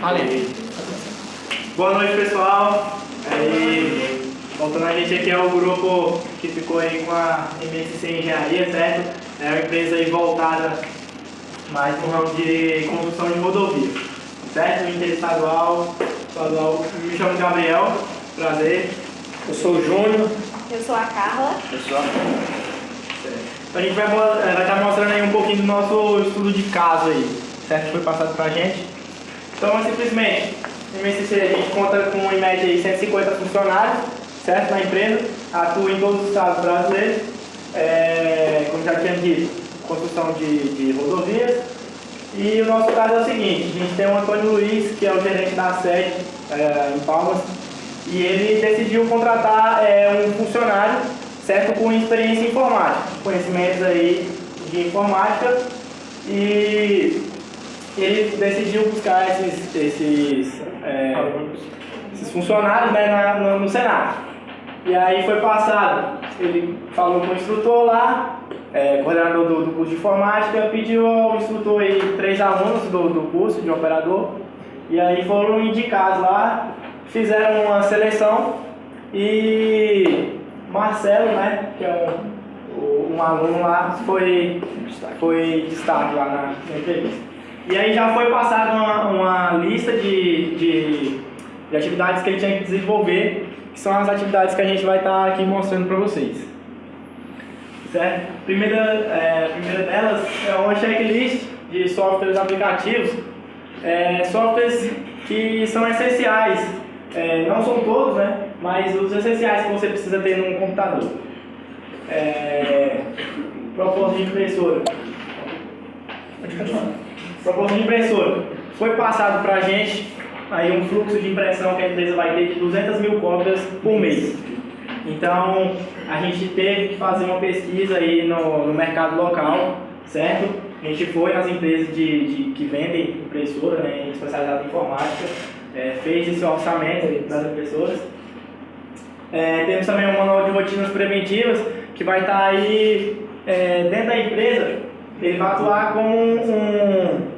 Valeu. Boa noite, pessoal. Voltando a gente aqui é o grupo que ficou aí com a MSC Engenharia, certo? É uma empresa aí voltada mais no ramo de construção de rodovia, certo? Interestadual, estadual. Me chamo Gabriel, prazer. Eu sou o Júnior. Eu sou a Carla. Eu sou a... A gente vai estar mostrando aí um pouquinho do nosso estudo de caso aí, certo? Que foi passado pra gente. Então, simplesmente, no MSC a gente conta com, em média, aí, 150 funcionários, certo? Na empresa, atua em todos os estados brasileiros, como já tinha dito, construção de rodovias. E o nosso caso é o seguinte, a gente tem o Antônio Luiz, que é o gerente da sede em Palmas, e ele decidiu contratar um funcionário, certo? Com experiência em informática, conhecimentos aí de informática, e ele decidiu buscar esses funcionários, né, no Senado. E aí foi passado, ele falou com o instrutor lá, coordenador do curso de informática, pediu ao instrutor aí 3 alunos do curso de operador, e aí foram indicados lá, fizeram uma seleção e Marcelo, né, que é um aluno lá, foi destaque lá na entrevista. E aí já foi passada uma lista de atividades que ele tinha que desenvolver, que são as atividades que a gente vai estar aqui mostrando para vocês. Certo? A primeira delas é uma checklist de softwares aplicativos, softwares que são essenciais, não são todos, né, mas os essenciais que você precisa ter num computador. Proposta de impressora. Pode continuar. Proposta de impressora. Foi passado para a gente aí um fluxo de impressão que a empresa vai ter de 200 mil cópias por mês. Então, a gente teve que fazer uma pesquisa aí no mercado local, certo? A gente foi nas empresas que vendem impressora, né, especializada em informática, fez esse orçamento das impressoras. Temos também um manual de rotinas preventivas, que vai estar aí dentro da empresa. Ele vai atuar como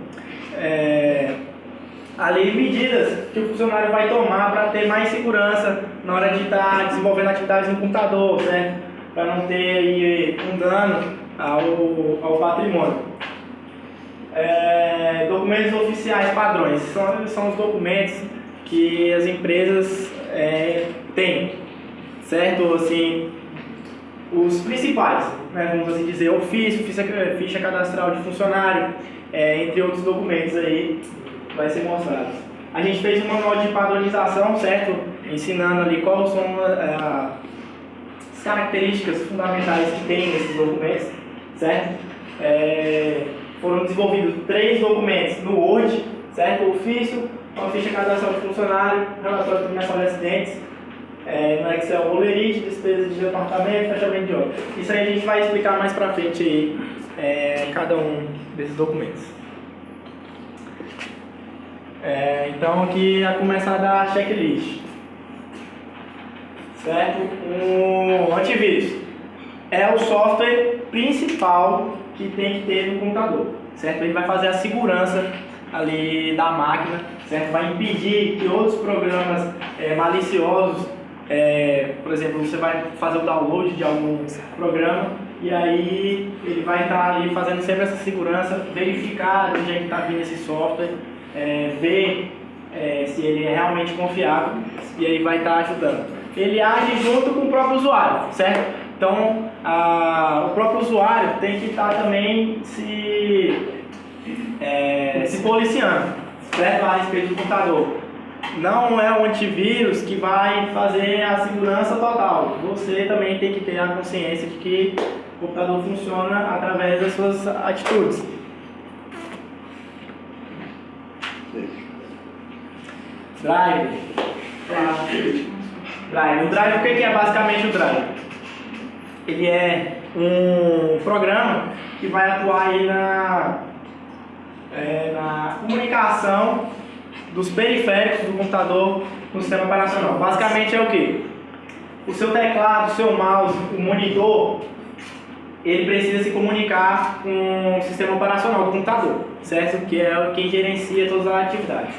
ali medidas que o funcionário vai tomar para ter mais segurança na hora de estar desenvolvendo atividades no computador, né? Para não ter aí um dano ao patrimônio. Documentos oficiais padrões são os documentos que as empresas têm, certo? Assim, os principais, né? Vamos assim dizer, ofício, ficha cadastral de funcionário, entre outros documentos aí, vai ser mostrado. A gente fez um manual de padronização, certo? Ensinando ali quais são as características fundamentais que tem nesses documentos, certo? Foram desenvolvidos 3 documentos no Word, certo? Ofício, uma ficha cadastral de funcionário, relatório de premiação de acidentes, no Excel, bolerite, despesa de departamento, fechamento de obra. Isso aí a gente vai explicar mais pra frente aí, cada um desses documentos. Então aqui vai começar da checklist, certo? O antivírus é o software principal que tem que ter no computador, certo? Ele vai fazer a segurança ali da máquina, certo? Vai impedir que outros programas maliciosos, por exemplo, você vai fazer o download de algum programa e aí ele vai estar ali fazendo sempre essa segurança, verificar de onde é que está vindo esse software, ver se ele é realmente confiável e aí vai estar ajudando. Ele age junto com o próprio usuário, certo? Então, o próprio usuário tem que estar também se policiando, certo? A respeito do computador. Não é o antivírus que vai fazer a segurança total. Você também tem que ter a consciência de que o computador funciona através das suas atitudes. Drive. O Drive, o que é basicamente o Drive? Ele é um programa que vai atuar aí na comunicação dos periféricos do computador no sistema operacional. Basicamente é o que? O seu teclado, o seu mouse, o monitor, ele precisa se comunicar com o sistema operacional do computador, certo? Que é quem gerencia todas as atividades.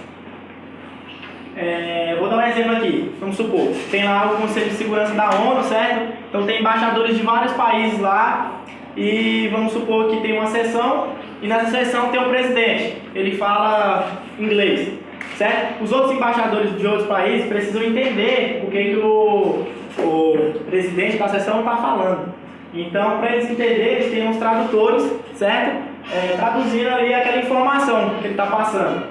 vou dar um exemplo aqui, vamos supor, tem lá o Conselho de Segurança da ONU, certo? Então tem embaixadores de vários países lá e vamos supor que tem uma sessão e nessa sessão tem o presidente, ele fala inglês, certo? Os outros embaixadores de outros países precisam entender o que o presidente da sessão está falando. Então, para eles entenderem, eles têm uns tradutores, certo? Traduzindo ali aquela informação que ele está passando.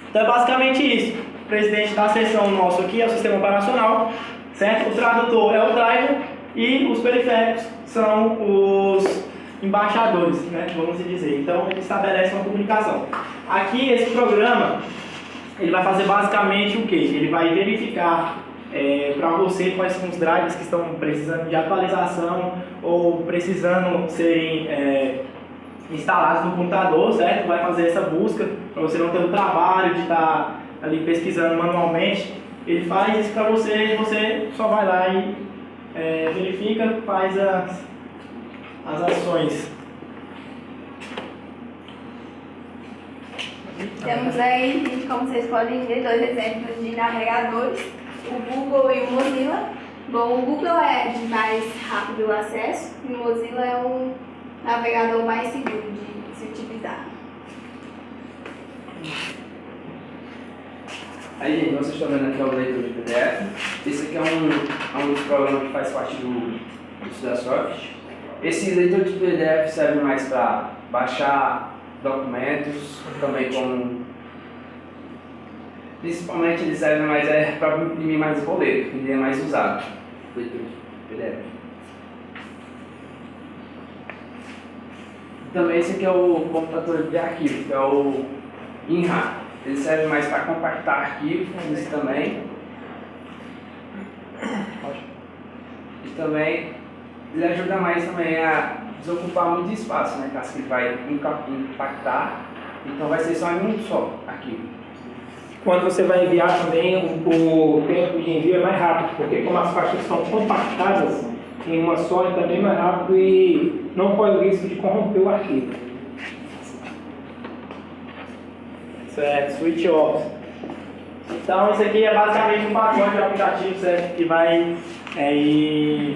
Então é basicamente isso. O presidente da sessão nosso aqui é o sistema operacional, certo? O tradutor é o driver e os periféricos são os embaixadores, né? Vamos dizer. Então ele estabelece uma comunicação. Aqui esse programa ele vai fazer basicamente o que? Ele vai verificar para você quais são os drivers que estão precisando de atualização ou precisando serem instalados no computador, certo? Vai fazer essa busca para você não ter o trabalho de estar ali pesquisando manualmente. Ele faz isso para você, você só vai lá e verifica, faz as ações. Temos aí, como vocês podem ver, dois exemplos de navegadores, o Google e o Mozilla. Bom, o Google é de mais rápido acesso e o Mozilla é um navegador mais seguro de se utilizar. Aí, gente, vocês estão vendo aqui o leitor de PDF. Esse aqui é um dos programas que faz parte do Estudasoft. Esse leitor de PDF serve mais para baixar documentos, também como... Principalmente ele serve mais para imprimir mais boleto, que ele é mais usado. Leitor de PDF. Também esse aqui é o computador de arquivo, que é o INRA. Ele serve mais para compactar arquivos, isso também. E também ele ajuda mais também a desocupar muito espaço, né? Caso que ele vai impactar, então vai ser só em um só arquivo. Quando você vai enviar também, o tempo de envio é mais rápido, porque como as faixas são compactadas em uma só, então é bem mais rápido e não corre o risco de corromper o arquivo. Certo, switch off. Então isso aqui é basicamente um pacote de aplicativos, certo? Que vai e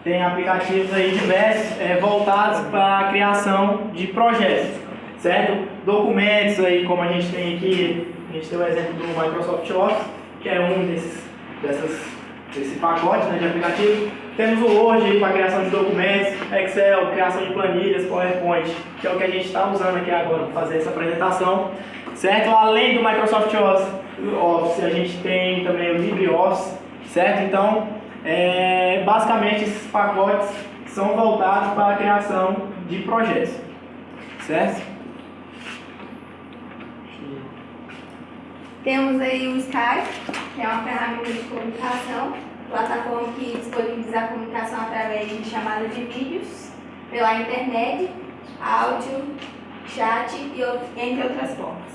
tem aplicativos aí diversos voltados para a criação de projetos, certo? Documentos aí, como a gente tem aqui, a gente tem o exemplo do Microsoft Office, que é um desse pacote, né, de aplicativos. Temos o Word aí para criação de documentos, Excel, criação de planilhas, PowerPoint, que é o que a gente está usando aqui agora para fazer essa apresentação, certo? Além do Microsoft Office, a gente tem também o LibreOffice, certo? Então, basicamente esses pacotes são voltados para a criação de projetos, certo? Temos aí o Skype, que é uma ferramenta de comunicação, plataforma que disponibiliza a comunicação através de chamada de vídeos, pela internet, áudio, chat e entre outras formas.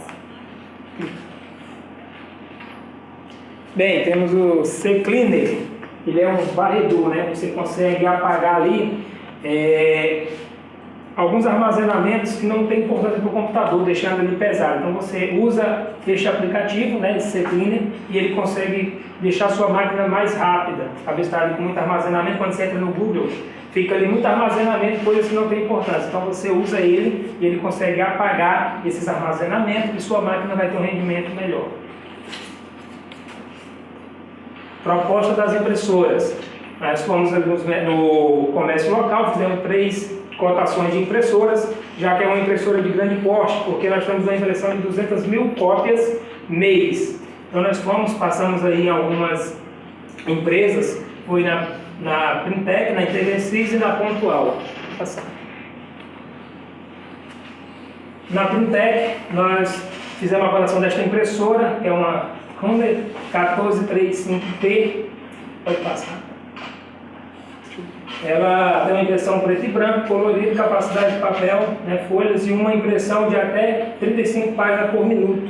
Bem, temos o CCleaner, ele é um varredor, né? Você consegue apagar ali alguns armazenamentos que não tem importância para o computador, deixando ele pesado. Então você usa este aplicativo, né, esse CCleaner, e ele consegue deixar a sua máquina mais rápida. Às vezes está ali com muito armazenamento, quando você entra no Google, fica ali muito armazenamento, coisas que não tem importância. Então você usa ele e ele consegue apagar esses armazenamentos e sua máquina vai ter um rendimento melhor. Proposta das impressoras. Nós fomos ali no comércio local, fizemos 3 cotações de impressoras, já que é uma impressora de grande porte, porque nós temos uma impressão de 200 mil cópias mês. Então nós passamos aí em algumas empresas, foi na Printec, na Intervencis e na Pontual. Na Printec, nós fizemos a cotação desta impressora, que é uma Hunter 1435P. Pode passar. Ela tem uma impressão preto e branco, colorido, capacidade de papel, né, folhas e uma impressão de até 35 páginas por minuto.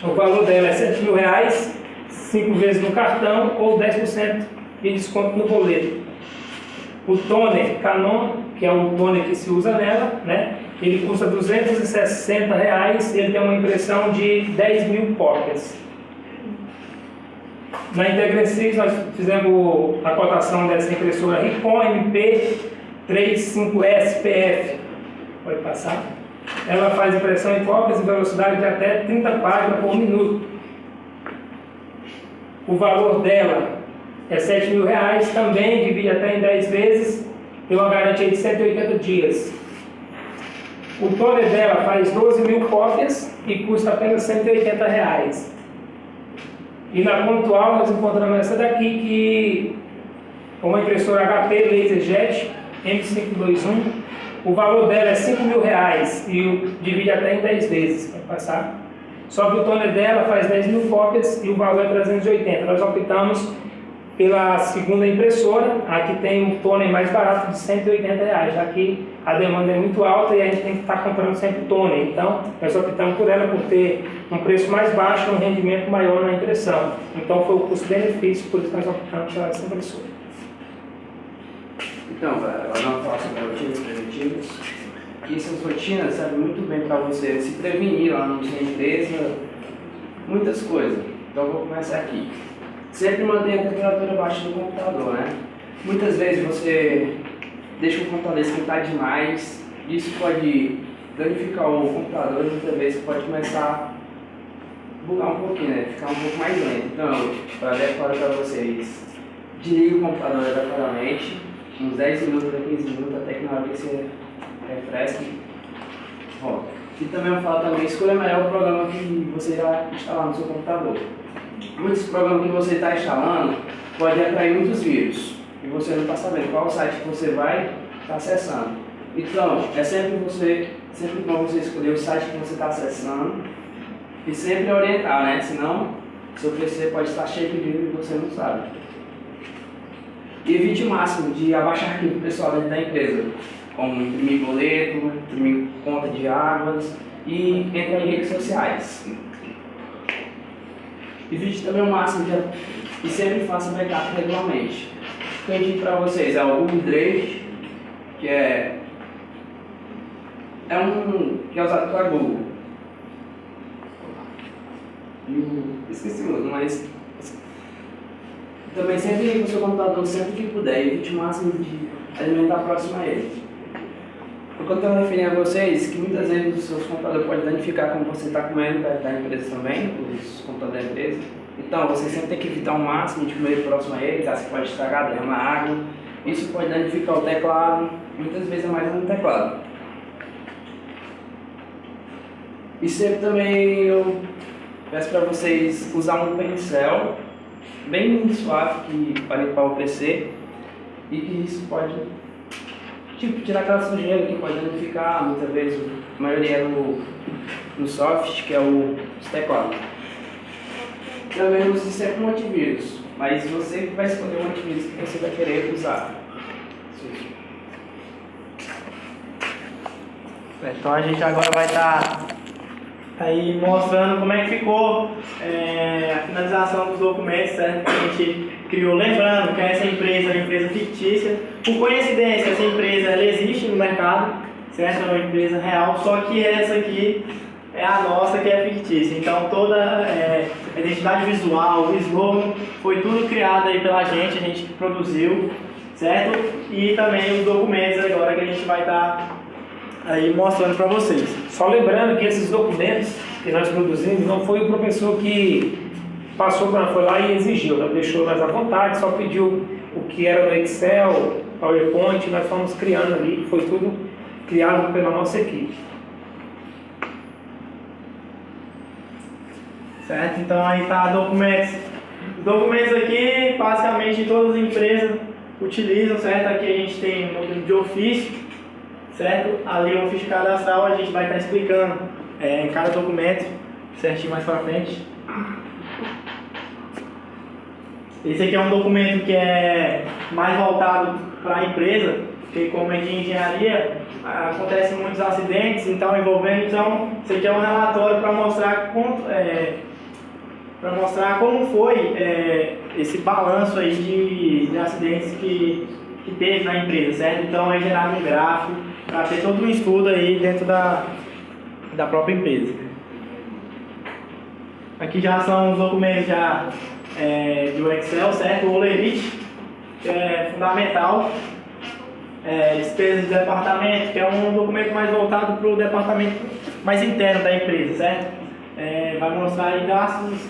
O valor dela é R$7.000, 5 vezes no cartão ou 10% de desconto no boleto. O toner Canon, que é o toner que se usa nela, né, ele custa R$ 260, ele tem uma impressão de 10.000 cópias. Na IntegraSys nós fizemos a cotação dessa impressora Ricon MP35SPF. Pode passar. Ela faz impressão em cópias em velocidade de até 30 páginas por minuto. O valor dela é R$ 7.000, também divide até em 10 vezes, tem uma garantia de 180 dias. O toner dela faz 12.000 cópias e custa apenas R$ 180. E na Pontual nós encontramos essa daqui, que é uma impressora HP LaserJet M521. O valor dela é R$ 5.000 e divide até em 10 vezes. Vai passar. Só que o toner dela faz 10.000 cópias e o valor é 380. Nós optamos pela segunda impressora, a que tem um toner mais barato de R$ 180, já que a demanda é muito alta e a gente tem que estar comprando sempre toner. Então, nós optamos por ela por ter um preço mais baixo e um rendimento maior na impressão. Então, foi o custo-benefício, por isso nós optamos pela essa impressora. Então, ela não fala sobre rotinas preventivas. E essas rotinas servem muito bem para você se prevenir lá na sua empresa, muitas coisas. Então, eu vou começar aqui. Sempre mantenha a temperatura baixa do computador, né? Muitas vezes você deixa o computador esquentar demais, isso pode danificar o computador e muitas vezes pode começar a bugar um pouquinho, né? Ficar um pouco mais lento. Então, para declarar para vocês, desligue o computador adequadamente, uns 10 minutos a 15 minutos, até que na hora que você refresque, volta. E também eu falo também, escolha melhor o programa que você irá instalar no seu computador. Muitos programas que você está instalando podem atrair muitos vírus e você não está sabendo qual site que você vai estar acessando. Então, é sempre bom você escolher o site que você está acessando e sempre orientar, né? Senão, seu PC pode estar cheio de vírus e você não sabe. E evite o máximo de abaixar arquivo pessoal dentro da empresa, como imprimir boleto, imprimir conta de águas e entrar em redes sociais. Evite também o máximo e sempre faça backup regularmente. O que eu indico para vocês é o Google Drive, que é usado para Google. Esqueci o outro, mas também sempre ligue o seu computador sempre que puder, evite o máximo de alimentar próximo a ele. O que eu estou referindo a vocês que muitas vezes os seus computadores podem danificar como você está comendo da empresa também, os computadores da empresa. Então você sempre tem que evitar o máximo de comer próximo a ele, caso você pode estragar, derramar água. Isso pode danificar o teclado, muitas vezes é mais no teclado. E sempre também eu peço para vocês usar um pincel bem suave para limpar o PC e que isso pode tirar aquela sujeira que pode danificar, muitas vezes a maioria é no soft, que é o teclado. Também use sempre um antivírus, mas você vai escolher um antivírus que você vai querer usar. Então a gente agora vai estar aí mostrando como é que ficou a finalização dos documentos, certo? Que a gente criou, lembrando que essa empresa é uma empresa fictícia. Por coincidência, essa empresa ela existe no mercado, certo? É uma empresa real, só que essa aqui é a nossa, que é fictícia. Então toda a identidade visual, o slogan, foi tudo criado aí pela gente, a gente produziu, certo? E também os documentos agora que a gente vai estar aí mostrando para vocês. Só lembrando que esses documentos que nós produzimos não foi o professor que passou, foi lá e exigiu, não deixou nós à vontade, só pediu o que era no Excel, PowerPoint, nós fomos criando ali, foi tudo criado pela nossa equipe. Certo? Então aí tá documentos. Documentos aqui, basicamente todas as empresas utilizam, certo? Aqui a gente tem o modelo de ofício, certo? Ali o ofício cadastral a gente vai estar explicando em cada documento, certinho mais para frente. Esse aqui é um documento que é mais voltado para a empresa, porque como é de engenharia, acontecem muitos acidentes, então envolvendo, então esse aqui é um relatório para mostrar como foi esse balanço aí de acidentes que teve na empresa, certo? Então é gerado um gráfico para ter todo um estudo aí dentro da própria empresa. Aqui já são os documentos do Excel, certo? O Olerite, que é fundamental. Despesas de departamento, que é um documento mais voltado para o departamento mais interno da empresa, certo? Vai mostrar aí gastos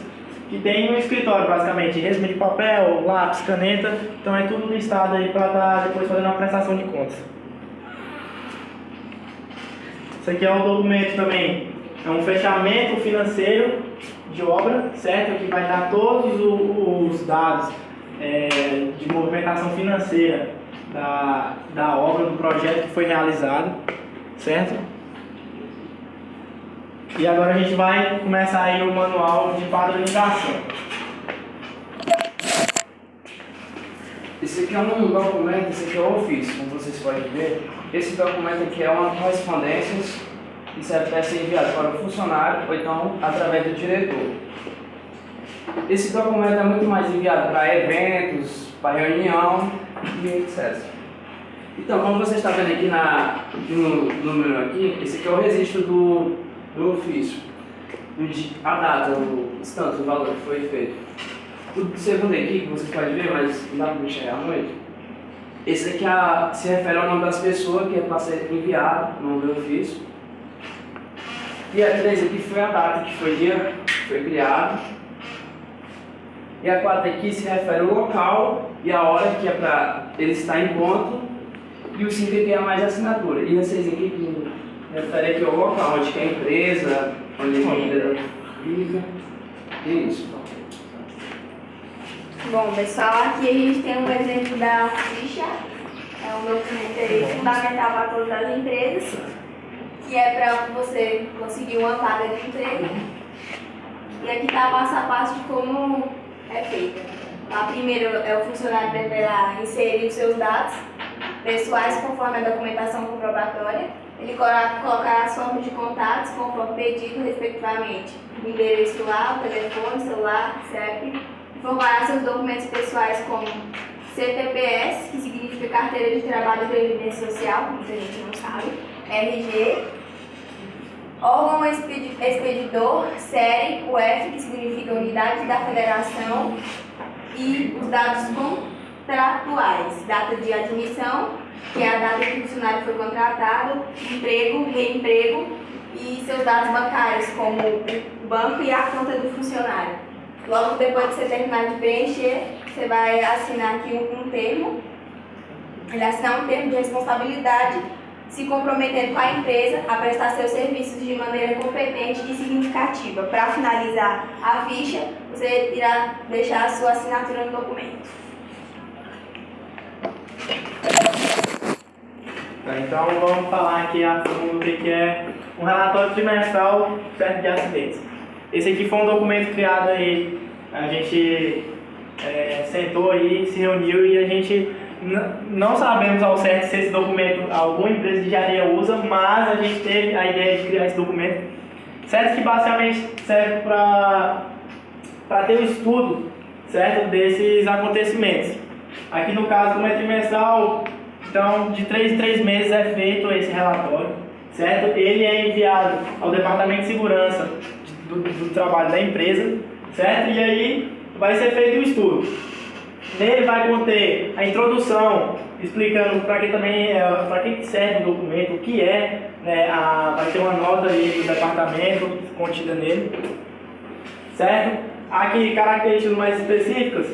que tem no escritório, basicamente, resumo de papel, lápis, caneta, então é tudo listado aí para estar depois fazendo uma prestação de contas. Isso aqui é um documento também, é um fechamento financeiro de obra, certo? Que vai dar todos os dados de movimentação financeira da obra, do projeto que foi realizado, certo? E agora a gente vai começar aí o manual de padronização. Esse aqui é um documento, esse aqui é o ofício, como vocês podem ver. Esse documento aqui é uma correspondência que serve para ser enviado para o funcionário ou então através do diretor. Esse documento é muito mais enviado para eventos, para reunião e etc. Então, como você está vendo aqui no menu aqui, esse aqui é o registro do ofício, a data, o instante, o valor que foi feito. O segundo aqui, que vocês podem ver, mas não dá para enxergar muito, esse aqui se refere ao nome das pessoas que é para ser enviado no meu ofício. E a 3 aqui foi a data que foi criado. E a 4 aqui se refere ao local e a hora que é para ele estar em ponto. E o 5 aqui é mais a assinatura. E a 6 aqui que refere aqui ao local, onde que é a empresa, onde a empresa fica. E isso. Bom, pessoal, aqui a gente tem um exemplo da ficha. É um documento aí fundamental para todas as empresas, que é para você conseguir uma vaga de emprego. E aqui está passo a passo de como é feita. Primeiro, o funcionário deverá inserir os seus dados pessoais conforme a documentação comprobatória. Ele colocará as formas de contatos conforme pedido, respectivamente, endereço lá, telefone, celular, CEP. Informará seus documentos pessoais como CTPS, que significa Carteira de Trabalho e Previdência Social, muita gente não sabe, RG, órgão expedidor, série, UF, que significa Unidade da Federação, e os dados contratuais, data de admissão, que é a data que o funcionário foi contratado, emprego, reemprego, e seus dados bancários, como o banco e a conta do funcionário. Logo depois que você terminar de preencher, você vai assinar aqui um termo. Ele assinar um termo de responsabilidade, se comprometendo com a empresa a prestar seus serviços de maneira competente e significativa. Para finalizar a ficha, você irá deixar a sua assinatura no documento. Então vamos falar aqui a fundo do que é um relatório trimestral certo de acidentes. Esse aqui foi um documento criado aí, a gente sentou aí, se reuniu e a gente não sabemos ao certo se esse documento alguma empresa de engenharia usa, mas a gente teve a ideia de criar esse documento, certo? Que basicamente serve para ter um estudo, certo? Desses acontecimentos. Aqui no caso, como é trimestral, então de 3 em 3 meses é feito esse relatório, certo? Ele é enviado ao Departamento de Segurança do Trabalho da empresa, certo? E aí vai ser feito um estudo. Nele vai conter a introdução, explicando para que serve o documento, o que é, né, vai ter uma nota aí do departamento contida nele, certo? Aqui, características mais específicas,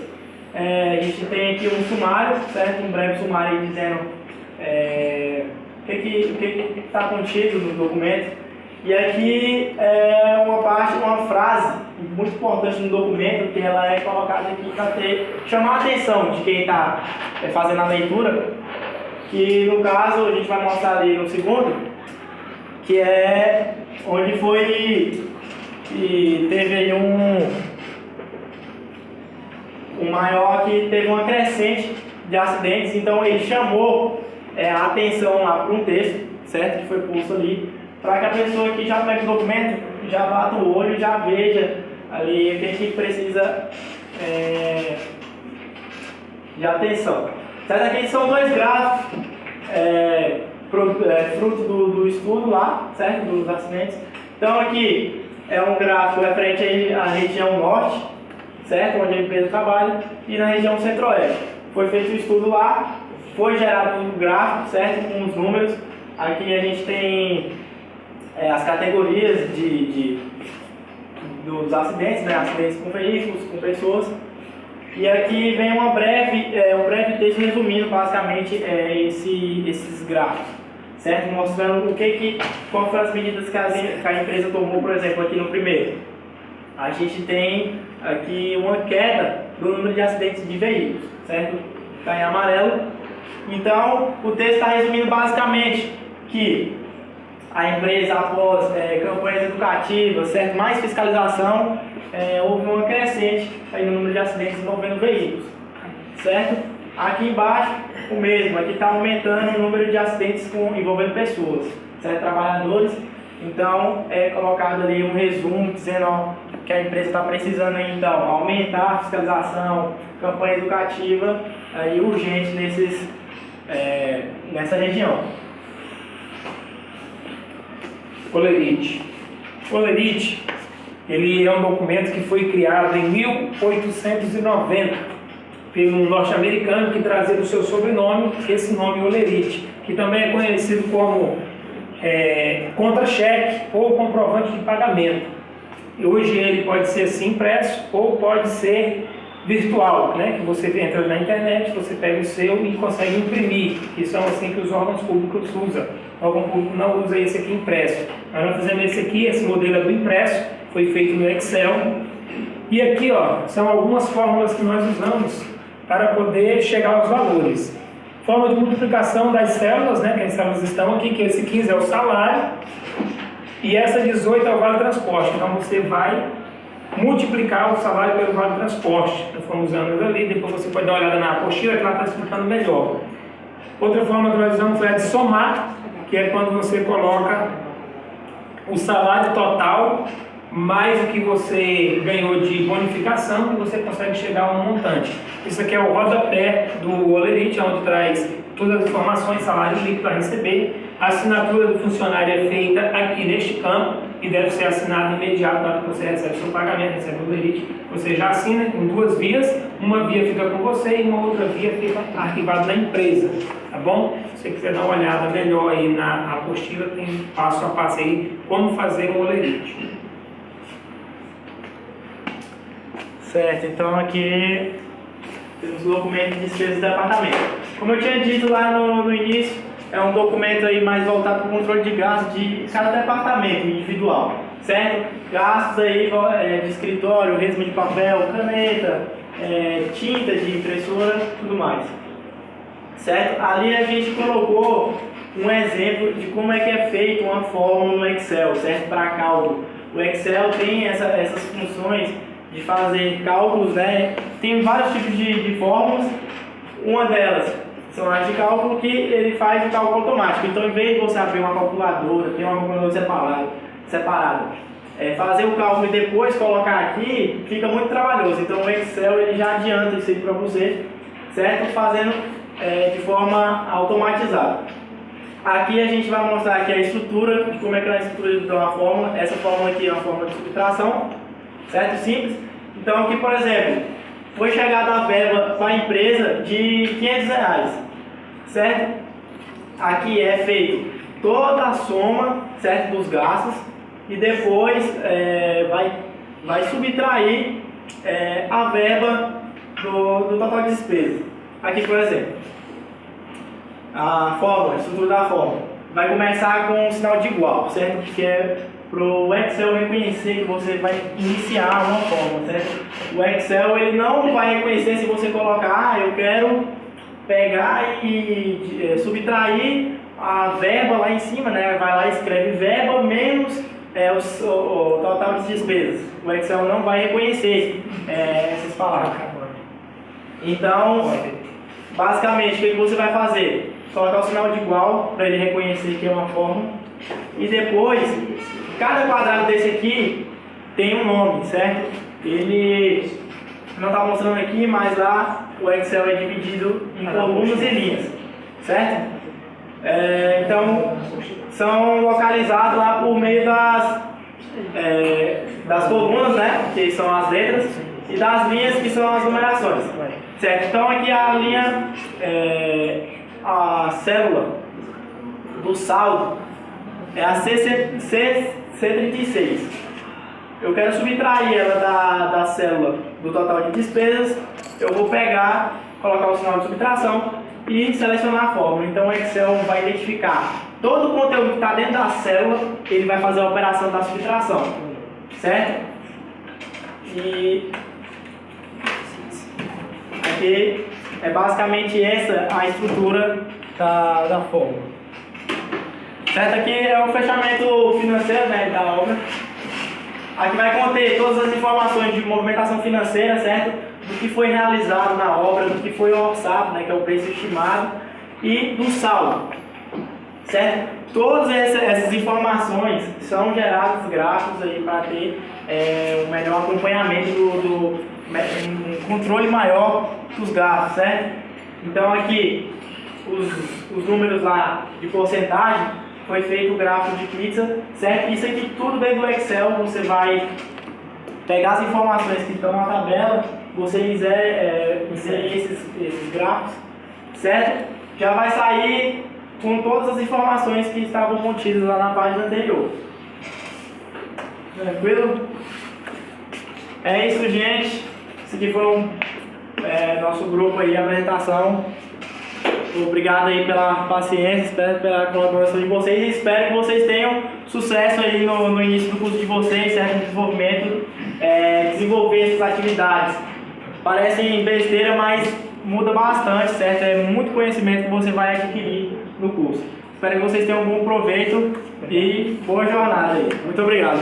a gente tem aqui um sumário, certo? Um breve sumário aí dizendo o que está contido no documento. E aqui é uma frase muito importante no documento, que ela é colocada aqui para chamar a atenção de quem está fazendo a leitura, que no caso a gente vai mostrar ali no segundo, que é onde foi que teve aí um maior que teve uma crescente de acidentes, então ele chamou a atenção lá para um texto, certo? Que foi posto ali, para que a pessoa que já pega o documento já bata o olho e já veja ali o que precisa de atenção. Certo? Aqui são dois gráficos fruto do estudo lá, certo? Dos acidentes. Então aqui é um gráfico referente à região norte, certo? Onde a empresa trabalha, e na região centro-oeste. Foi feito o estudo lá, foi gerado um gráfico, certo? Com os números. Aqui a gente tem as categorias dos acidentes, né? Acidentes com veículos, com pessoas. E aqui vem um breve texto resumindo basicamente esses gráficos, certo? Mostrando qual foram as medidas que a empresa tomou, por exemplo, aqui no primeiro. A gente tem aqui uma queda do número de acidentes de veículos, certo? Está em amarelo. Então, o texto está resumindo basicamente que a empresa, após campanhas educativas, certo? Mais fiscalização, houve uma crescente aí no número de acidentes envolvendo veículos, certo? Aqui embaixo, o mesmo, aqui está aumentando o número de acidentes envolvendo pessoas, certo? Trabalhadores. Então, é colocado ali um resumo dizendo que a empresa está precisando então aumentar a fiscalização, campanha educativa aí urgente nessa região. Olerite. Olerite, ele é um documento que foi criado em 1890 pelo norte-americano que trazia o seu sobrenome, esse nome Olerite, que também é conhecido como contra-cheque ou comprovante de pagamento. E hoje ele pode ser assim impresso ou pode ser virtual, né? Que você entra na internet, você pega o seu e consegue imprimir, que são assim que os órgãos públicos usam. O órgão público não usa esse aqui impresso. Nós fizemos esse aqui, esse modelo é do impresso, foi feito no Excel. E aqui, ó, são algumas fórmulas que nós usamos para poder chegar aos valores. Forma de multiplicação das células, né? Que as células estão aqui, que esse 15 é o salário e essa 18 é o vale transporte. Então você vai multiplicar o salário pelo vale transporte. Nós fomos usando ali, depois você pode dar uma olhada na apostila que ela está explicando melhor. Outra forma que nós usamos é de somar, que é quando você coloca o salário total mais o que você ganhou de bonificação e você consegue chegar a um montante. Isso aqui é o rodapé do Olerite, onde traz todas as informações, salário líquido a receber. A assinatura do funcionário é feita aqui neste campo e deve ser assinada imediato na hora que você recebe seu pagamento, recebe o Olerite. Você já assina em duas vias, uma via fica com você e uma outra via fica arquivada na empresa, tá bom? Se você quiser dar uma olhada melhor aí na apostila, tem passo a passo aí como fazer um Olerite. Certo, então aqui temos o documento de despesas do departamento. Como eu tinha dito lá no início, é um documento aí mais voltado para o controle de gastos de cada departamento individual, certo? Gastos aí de escritório, resma de papel, caneta, tinta de impressora, tudo mais, certo? Ali a gente colocou um exemplo de como é que é feito uma fórmula no Excel, certo? Para cálculo. O Excel tem essas funções de fazer cálculos, né? Tem vários tipos de fórmulas. Uma delas são as de cálculo que ele faz o cálculo automático. Então, em vez de você abrir uma calculadora, ter uma calculadora separada, fazer o cálculo e depois colocar aqui, fica muito trabalhoso. Então, o Excel ele já adianta isso aí para você, certo? Fazendo de forma automatizada. Aqui a gente vai mostrar aqui a estrutura, de como é que é a estrutura de uma fórmula. Essa fórmula aqui é uma fórmula de subtração, certo? Simples. Então aqui, por exemplo, foi chegada a verba para a empresa de R$500, certo? Aqui é feito toda a soma, certo, dos gastos e depois vai subtrair a verba do total de despesa. Aqui, por exemplo, a fórmula, a estrutura da fórmula, vai começar com um sinal de igual, certo? Que é para o Excel reconhecer que você vai iniciar uma fórmula, certo? O Excel ele não vai reconhecer se você colocar, eu quero pegar e subtrair a verba lá em cima, né? Vai lá e escreve verba menos o total de despesas. O Excel não vai reconhecer essas palavras. Então, basicamente, o que você vai fazer? Colocar o sinal de igual para ele reconhecer que é uma fórmula e depois cada quadrado desse aqui tem um nome, certo? Ele não está mostrando aqui, mas lá o Excel é dividido em colunas e linhas, certo? Então, são localizados lá por meio das colunas, né, que são as letras, e das linhas, que são as numerações. Certo? Então, aqui a linha, a célula do saldo é a C36. Eu quero subtrair ela da célula do total de despesas. Eu vou pegar, colocar o sinal de subtração e selecionar a fórmula. Então o Excel vai identificar todo o conteúdo que está dentro da célula, ele vai fazer a operação da subtração, certo? E aqui é basicamente essa a estrutura da fórmula. Certo? Aqui é o fechamento financeiro, né, da obra. Aqui vai conter todas as informações de movimentação financeira, certo? Do que foi realizado na obra, do que foi orçado, né, que é o preço estimado, e do saldo, certo? Todas essas informações são geradas gráficos aí para ter um melhor acompanhamento um controle maior dos gastos, certo? Então aqui os números lá de porcentagem foi feito o gráfico de pizza, certo? Isso aqui tudo dentro do Excel, você vai pegar as informações que estão na tabela, você inserir esses gráficos, certo? Já vai sair com todas as informações que estavam contidas lá na página anterior. Tranquilo? É isso, gente. Esse aqui foi nosso grupo aí, a apresentação. Obrigado aí pela paciência, espero pela colaboração de vocês e espero que vocês tenham sucesso aí no início do curso de vocês, certo? No desenvolvimento, desenvolver essas atividades. Parecem besteira, mas muda bastante, certo? É muito conhecimento que você vai adquirir no curso. Espero que vocês tenham um bom proveito e boa jornada aí. Muito obrigado.